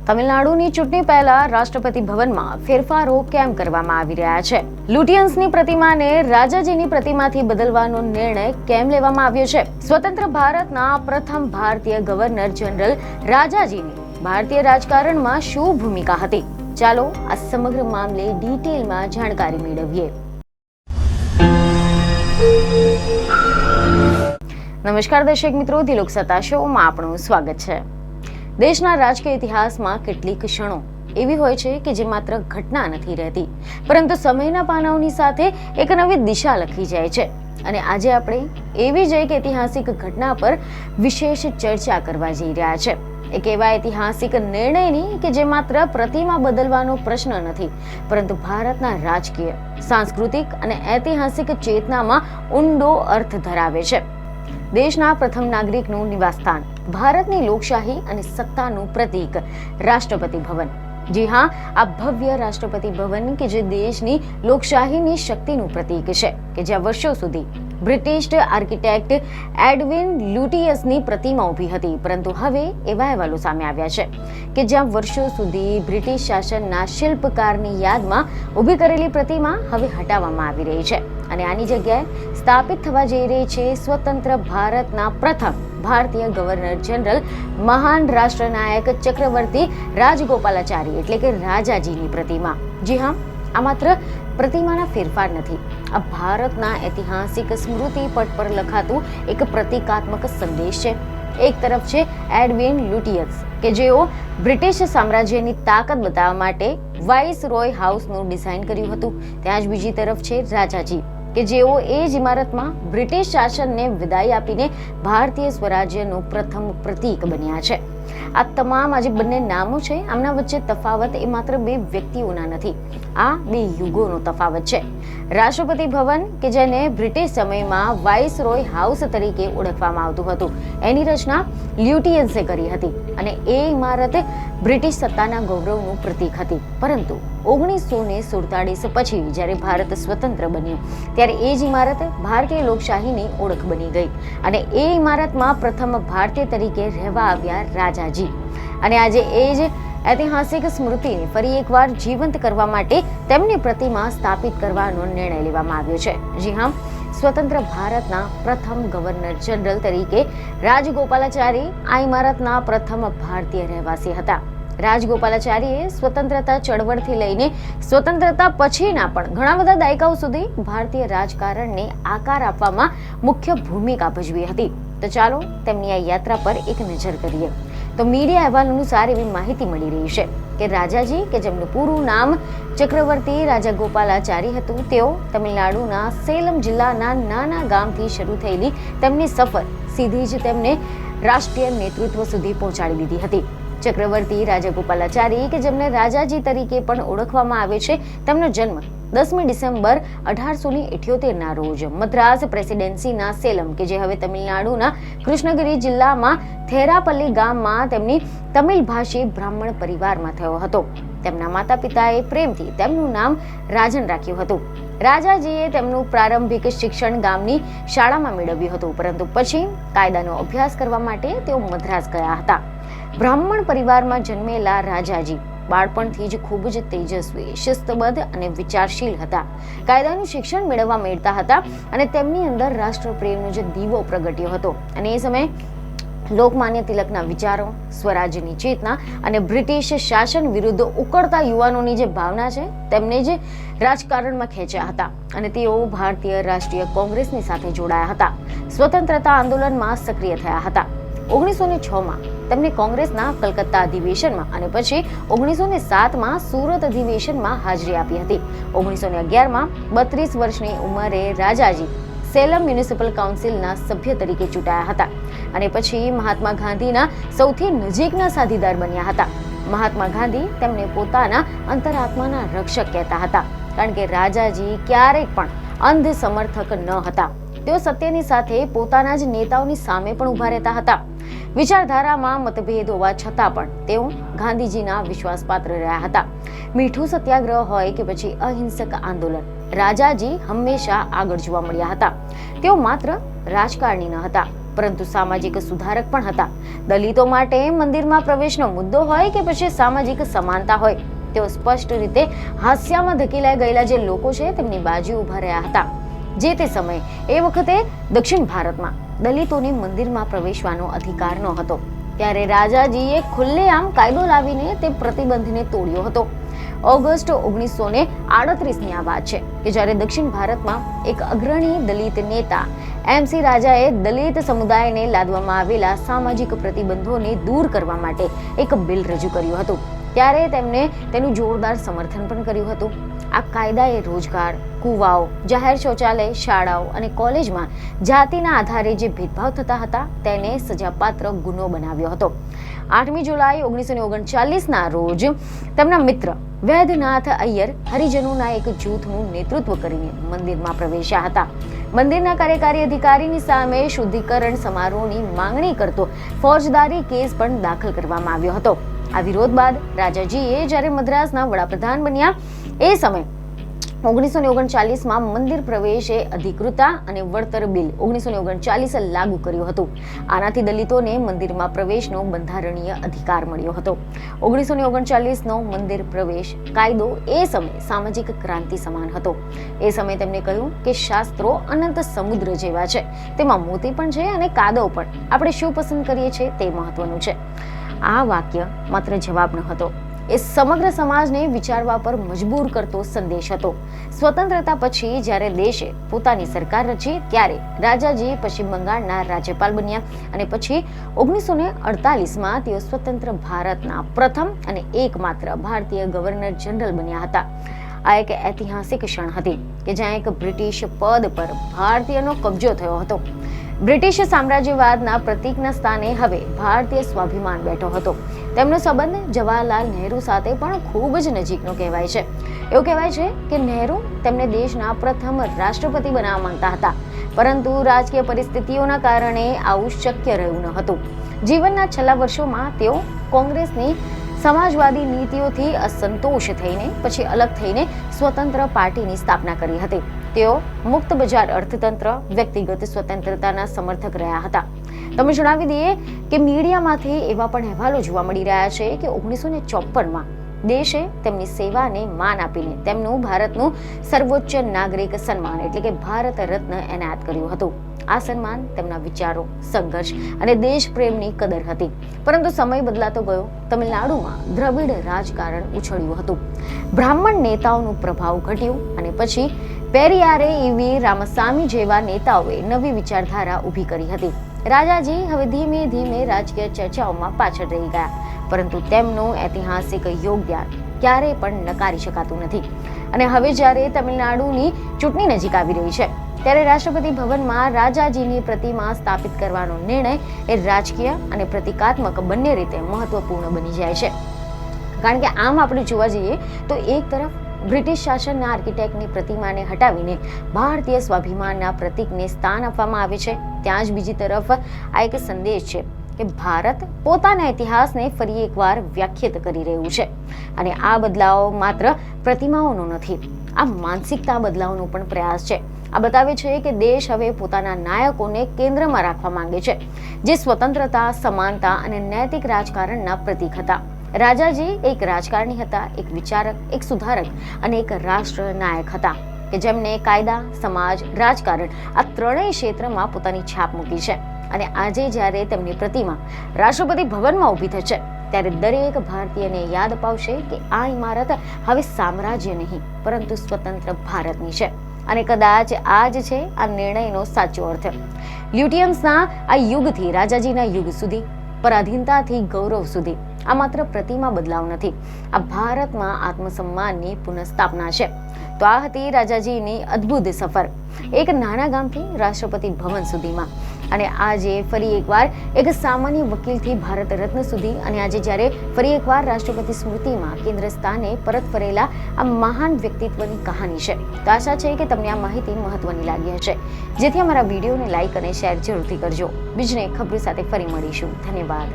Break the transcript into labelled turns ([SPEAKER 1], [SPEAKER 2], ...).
[SPEAKER 1] તમિલનાડુની ચૂંટણી પહેલા રાષ્ટ્રપતિ ભવનમાં ફેરફારો કેમ કરવામાં આવી રહ્યા છે? લુટિયન્સની પ્રતિમાને રાજાજીની પ્રતિમાથી બદલવાનો નિર્ણય કેમ લેવામાં આવ્યો છે? સ્વતંત્ર ભારતના પ્રથમ ભારતીય ગવર્નર જનરલ રાજાજીની ભારતીય રાજકારણમાં શું ભૂમિકા હતી? ચાલો આ સમગ્ર મામલે ડિટેલમાં જાણકારી મેળવીએ. નમસ્કાર દર્શક મિત્રો, દિલોક સત્તા શોમાં આપનું સ્વાગત છે. દેશના રાજકીય ઇતિહાસમાં કેટલીક ક્ષણો એવી હોય છે કે જે માત્ર ઘટના નથી રહેતી, પરંતુ સમયના પાનાઓની સાથે એક નવી દિશા લખી જાય છે. અને આજે આપણે એવી જ એક ઐતિહાસિક ઘટના પર વિશેષ ચર્ચા કરવા જઈ રહ્યા છે. એક એવા ઐતિહાસિક નિર્ણયની કે જે માત્ર પ્રતિમા બદલવાનો પ્રશ્ન નથી, પરંતુ ભારતના રાજકીય, સાંસ્કૃતિક અને ઐતિહાસિક ચેતનામાં ઊંડો અર્થ ધરાવે છે. દેશના પ્રથમ નાગરિકનું નિવાસસ્થાન, ભારતની લોકશાહી અને સત્તાનું પ્રતીક રાષ્ટ્રપતિ ભવન. જી હા, આ ભવ્ય રાષ્ટ્રપતિ ભવન કે જે દેશની લોકશાહીની શક્તિનું પ્રતીક છે, કે જ્યાં વર્ષો સુધી બ્રિટિશ આર્કિટેક્ટ એડવિન લ્યુટિયસની પ્રતિમા ઊભી હતી, પરંતુ હવે એવા અહેવાલો સામે આવ્યા છે કે જ્યાં વર્ષો સુધી બ્રિટિશ શાસનના શિલ્પકારની યાદમાં ઊભી કરેલી પ્રતિમા હવે હટાવવામાં આવી રહી છે અને આની જગ્યાએ સ્થાપિત થવા જઈ રહી છે સ્વતંત્ર ભારતના પ્રથમ ભારતીય ગવર્નર જનરલ મહાન રાષ્ટ્રનાયક ચક્રવર્તી રાજગોપાલાચારી એટલે કે રાજાજીની પ્રતિમા. જી હા, આ માત્ર પ્રતિમાના ફેરફાર નથી, આ ભારતના ઐતિહાસિક સ્મૃતિ પટ પર લખાતું એક પ્રતિકાત્મક સંદેશ છે. એક તરફ છે એડવિન લ્યુટિયસ કે જેઓ બ્રિટિશ સામ્રાજ્યની તાકાત બતાવવા માટે વાઇસરોય હાઉસનું ડિઝાઇન કર્યું હતું. ત્યાં જ બીજી તરફ છે રાજાજી કે જેઓ એ જ ઇમારતમાં બ્રિટિશ શાસનને વિદાય આપીને ભારતીય સ્વરાજ્યનું પ્રથમ પ્રતીક બન્યા છે. આ તમામ આજે બંને નામો છે, આમના વચ્ચે તફાવત એ માત્ર બે વ્યક્તિઓના નથી, આ બે યુગોનો તફાવત છે. રાષ્ટ્રપતિ ભવન કે જેને બ્રિટિશ સમયમાં વાઇસરોય હાઉસ તરીકે ઓળખવામાં આવતું હતું, એની રચના લ્યુટિયન્સે કરી હતી અને એ ઇમારત બ્રિટિશ સત્તાના ગૌરવનું પ્રતીક હતી. પરંતુ 1947 પછી જ્યારે ભારત સ્વતંત્ર બન્યું ત્યારે એ જ ઇમારત ભારતીય લોકશાહીની ઓળખ બની ગઈ અને એ ઇમારતમાં પ્રથમ ભારતીય તરીકે રહેવા આવ્યા રાજાજી. અને આજે એ જ ઐતિહાસિક સ્મૃતિને ફરી એકવાર જીવંત કરવા માટે તેમની પ્રતિમા સ્થાપિત કરવાનો નિર્ણય લેવામાં આવ્યો છે. જી હા, સ્વતંત્ર ભારતના પ્રથમ ગવર્નર જનરલ તરીકે રાજગોપાલાચારી આ ઇમારતના પ્રથમ ભારતીય રહેવાસી હતા. રાજગોપાલાચારીએ સ્વતંત્રતા ચળવળથી લઈને સ્વતંત્રતા પછીના પણ ઘણા બધા દાયકાઓ સુધી ભારતીય રાજકારણને આકાર આપવામાં મુખ્ય ભૂમિકા ભજવી હતી. તો ચાલો તેમની આ યાત્રા પર એક નજર કરીએ. તો મીડિયા અહેવાલ અનુસાર એવી માહિતી મળી રહી છે કે રાજાજી કે જેમનું પૂરું નામ ચક્રવર્તી રાજગોપાલાચારી હતું, તેઓ તમિલનાડુના સેલમ જિલ્લાના નાના ગામથી શરૂ થયેલી તેમની સફર સીધી જ તેમને રાષ્ટ્રીય નેતૃત્વ સુધી પહોંચાડી દીધી હતી. ચક્રવર્તી રાજગોપાલાચારી કે જેમને રાજાજી તરીકે પણ ઓળખવામાં આવે છે, તેમનો જન્મ 10મી ડિસેમ્બર 1878ના રોજ મદ્રાસ પ્રેસિડેન્સીના સેલમ કે જે હવે તમિલનાડુના કૃષ્ણગિરી જિલ્લામાં થેરાપલ્લી ગામમાં તેમની તમિલ ભાષી બ્રાહ્મણ પરિવારમાં થયો હતો. તેમના માતા પિતાએ પ્રેમથી તેમનું નામ રાજન રાખ્યું હતું. રાજાજીએ તેમનું પ્રારંભિક શિક્ષણ ગામની શાળામાં મેળવ્યું હતું, પરંતુ પછી કાયદાનો અભ્યાસ કરવા માટે તેઓ મદ્રાસ ગયા હતા. બ્રાહ્મણ પરિવારમાં જન્મેલા રાજાજી બાળપણથી જ ખૂબ જ તેજસ્વી, શિસ્તબદ્ધ અને વિચારશીલ હતા. કાયદાનું શિક્ષણ મેળવતા હતા અને તેમની અંદર રાષ્ટ્રપ્રેમનો જે દીવો પ્રગટ્યો હતો. અને એ સમયે લોકમાન્ય તિલકના વિચારો, સ્વરાજ્યની ચેતના અને બ્રિટિશ શાસન વિરુદ્ધ ઉકળતા યુવાનોની જે ભાવના છે તેમને જ રાજકારણમાં ખેંચ્યા હતા અને તેઓ ભારતીય રાષ્ટ્રીય કોંગ્રેસની સાથે જોડાયા હતા. સ્વતંત્રતા આંદોલનમાં સક્રિય થયા હતા. 1906માં તેમને કોંગ્રેસના કલકત્તા અધિવેશનમાં અને પછી 1907માં સુરત અધિવેશનમાં હાજરી આપી હતી. 1911માં 32 વર્ષની ઉંમરે રાજાજી સેલમ મ્યુનિસિપલ કાઉન્સિલના સભ્ય તરીકે ચૂંટાયા હતા અને પછી મહાત્મા ગાંધીના સૌથી નજીકના સાથીદાર બન્યા હતા. મહાત્મા ગાંધી તેમને પોતાના અંતરાત્માના રક્ષક કહેતા હતા, કારણ કે રાજાજી ક્યારેય પણ અંધ સમર્થક ન હતા. તેઓ સત્યની સાથે પોતાના જ નેતાઓની સામે પણ ઊભા રહેતા હતા. વિચારધારામાં મતભેદ હોવા છતાં પણ તેઓ ગાંધીજીના વિશ્વાસપાત્ર રહ્યા હતા. મીઠું સત્યાગ્રહ હોય કે પછી અહિંસક આંદોલન, રાજાજી હંમેશા આગળ જોવા મળ્યા હતા. તેઓ માત્ર રાજકારણી ન હતા, પરંતુ સામાજિક સુધારક પણ હતા. દલિતો માટે મંદિરમાં પ્રવેશનો મુદ્દો હોય કે પછી સામાજિક સમાનતા હોય, તેઓ સ્પષ્ટ રીતે હાસ્યામાં ધકેલાઈ ગયેલા જે લોકો છે તેમની બાજુ ઊભા રહ્યા હતા. જે તે સમયે એ વખતે દક્ષિણ ભારતમાં દલિતોને મંદિરમાં પ્રવેશવાનો અધિકાર ન હતો. ત્યારે રાજાજીએ ખુલ્લેઆમ કાયદો લાવીને તે પ્રતિબંધને તોડ્યો હતો. ઓગસ્ટ 1938ની આ વાત છે કે જ્યારે દક્ષિણ ભારતમાં એક અગ્રણી દલિત નેતા MC રાજાએ દલિત સમુદાયને લાદવામાં આવેલા સામાજિક પ્રતિબંધોને દૂર કરવા માટે એક બિલ રજૂ કર્યું હતું. ત્યારે તેમણે તેનું જોરદાર સમર્થન પણ કર્યું હતું. આ કાયદાએ રોજગાર, કુવાઓ, જાહેર શૌચાલય, શાળાઓ અને કોલેજમાં જાતિના આધારે જે ભેદભાવ થતા હતા તેને સજાપાત્ર ગુનો બનાવ્યો હતો. 8મી જુલાઈ 1939ના રોજ તેમના મિત્ર વૈદ્યનાથ અય્યર હરિજનોના એક જૂથનું નેતૃત્વ કરીને મંદિરમાં પ્રવેશ્યા હતા. મંદિરના કાર્યકારી અધિકારીની સામે શુદ્ધિકરણ સમારોહની માંગણી કરતો ફોજદારી કેસ પણ દાખલ કરવામાં આવ્યો હતો. આ વિરોધ બાદ રાજાજીએ જ્યારે મદ્રાસના વડાપ્રધાન બન્યા એ સમયે 1939માં મંદિર પ્રવેશે અધિકૃતા અને વળતર બિલ 1939 લાગુ કર્યું હતું. આનાથી દલિતોને મંદિરમાં પ્રવેશનો બંધારણીય અધિકાર મળ્યો હતો. 1939નો મંદિર પ્રવેશ કાયદો એ સમયે સામાજિક ક્રાંતિ સમાન હતો. એ સમયે તેમણે કહ્યું કે શાસ્ત્રો અનંત સમુદ્ર જેવા છે, તેમાં મોતી પણ છે અને કાદવ પણ. આપણે શું પસંદ કરીએ છીએ તે મહત્વનું છે. આ વાક્ય માત્ર જવાબ ન હતો, એ સમગ્ર સમાજને વિચારવા પર મજબૂર કરતો સંદેશ હતો. સ્વતંત્રતા પછી જ્યારે દેશે પોતાની સરકાર રચી ત્યારે રાજાજી પશ્ચિમ બંગાળના રાજ્યપાલ બન્યા અને પછી 1948માં તેઓ સ્વતંત્ર ભારતના પ્રથમ અને એકમાત્ર ભારતીય ગવર્નર જનરલ બન્યા હતા. આ એક ઐતિહાસિક ક્ષણ હતી કે જ્યાં એક બ્રિટિશ પદ પર ભારતીયનો કબજો થયો હતો. બ્રિટિશ સામ્રાજ્યવાદના પ્રતીકના સ્થાને હવે ભારતીય સ્વાભિમાન બેઠો હતો. તેમનો સંબંધ જવાહરલાલ નહેરુ સાથે પણ ખૂબ જ નજીકનો કહેવાય છે. એવું કહેવાય છે કે નહેરુ તેમને દેશના પ્રથમ રાષ્ટ્રપતિ બનાવવા માંગતા હતા, પરંતુ રાજકીય પરિસ્થિતિઓના કારણે આવું શક્ય રહ્યું ન હતું. જીવનના છેલ્લા વર્ષોમાં તેઓ કોંગ્રેસની સમાજવાદી નીતિઓથી અસંતોષ થઈને પછી અલગ થઈને સ્વતંત્ર પાર્ટીની સ્થાપના કરી હતી. તેઓ મુક્ત બજાર અર્થતંત્ર, વ્યક્તિગત સ્વતંત્રતાના સમર્થક રહ્યા હતા. તમે જણાવી દઈએ કે મીડિયામાંથી એવા પણ અહેવાલો જોવા મળી રહ્યા છે કે 1954માં દેશે તેમની સેવાને માન આપીને તેમનું ભારતનું સર્વોચ્ચ નાગરિક સન્માન એટલે કે ભારત રત્ન એનાયત કર્યું હતું. આ સન્માન તેમના વિચારો, સંઘર્ષ અને દેશ પ્રેમની કદર હતી. પરંતુ સમય બદલાતો ગયો. તમિલનાડુમાં દ્રવિડ રાજકારણ ઉછળ્યું હતું. બ્રાહ્મણ નેતાઓનું પ્રભાવ ઘટ્યું અને પછી પેરિયારે ઈવી રામસામી જેવા નેતાઓએ નવી વિચારધારા ઊભી કરી હતી. રાજાજી હવે ધીમે ધીમે રાજકીય ચર્ચાઓમાં પાછળ રહી ગયા, પરંતુ તેમનું ઐતિહાસિક યોગદાન ક્યારેય પણ નકારી શકાતું નથી. અને હવે જ્યારે તમિલનાડુની ચૂંટણી નજીક આવી રહી છે ત્યારે રાષ્ટ્રપતિ ભવનમાં રાજાજીની પ્રતિમા સ્થાપિત કરવાનો નિર્ણય એ રાજકીય અને પ્રતિકાત્મક બંને રીતે મહત્વપૂર્ણ બની જાય છે. કારણ કે આમ આપણે જોવા જઈએ તો એક તરફ બ્રિટિશ શાસનના આર્કિટેક્ટની પ્રતિમાને હટાવીને ભારતીય સ્વાભિમાનના પ્રતીકને સ્થાન આપવામાં આવે છે, ત્યાં જ બીજી તરફ આ એક સંદેશ છે કે ભારત પોતાના ઇતિહાસને ફરી એકવાર વ્યાખ્યાયિત કરી રહ્યું છે. અને આ બદલાવ માત્ર પ્રતિમાઓનો નથી, આ માનસિકતા બદલાવનો પણ પ્રયાસ છે. આ બતાવે છે કે દેશ હવે પોતાના નાયકોને કેન્દ્રમાં રાખવા માંગે છે, જે સ્વતંત્રતા, સમાનતા અને નૈતિક રાજકારણના પ્રતીક હતા. રાજાજી એક રાજકારણી હતા, એક વિચારક, એક સુધારક અને એક રાષ્ટ્ર નાયક હતા કે જેમને કાયદા, સમાજ, રાજકારણ આ ત્રણેય ક્ષેત્રમાં પોતાની છાપ મૂકી છે. અને આજે જ્યારે તેમની પ્રતિમા રાષ્ટ્રપતિ ભવનમાં ઊભી થશે ત્યારે દરેક ભારતીયને યાદ અપાવશે કે આ ઇમારત હવે સામ્રાજ્ય નહીં પરંતુ સ્વતંત્ર ભારતની છે. અને કદાચ આ જ છે આ નિર્ણયનો સાચો અર્થ. લ્યુટિયન્સના આ યુગથી રાજાજીના યુગ સુધી, પરાધીનતાથી ગૌરવ સુધી આ માત્ર પ્રતિમા બદલાવ નથી, આ ભારતમાં આત્મસન્માનની પુનઃસ્થાપના છે. તો આ હતી રાજાજીની અદ્ભુત સફર, એક નાના ગામથી રાષ્ટ્રપતિ ભવન સુધીમાં. અને આજે ફરી એકવાર એક સામાન્ય વકીલથી ભારત રત્ન સુધી, અને આજે જ્યારે ફરી એકવાર રાષ્ટ્રપતિ સ્મૃતિમાં કેન્દ્ર સ્થાને પરત ફરેલા આ મહાન વ્યક્તિત્વની કહાની છે. તો આશા છે કે તમને આ માહિતી મહત્વની લાગી હશે, જેથી અમારા વિડીયોને લાઈક અને શેર જરૂરથી કરજો. બીજને ખબર સાથે ફરી મળીશું. ધન્યવાદ.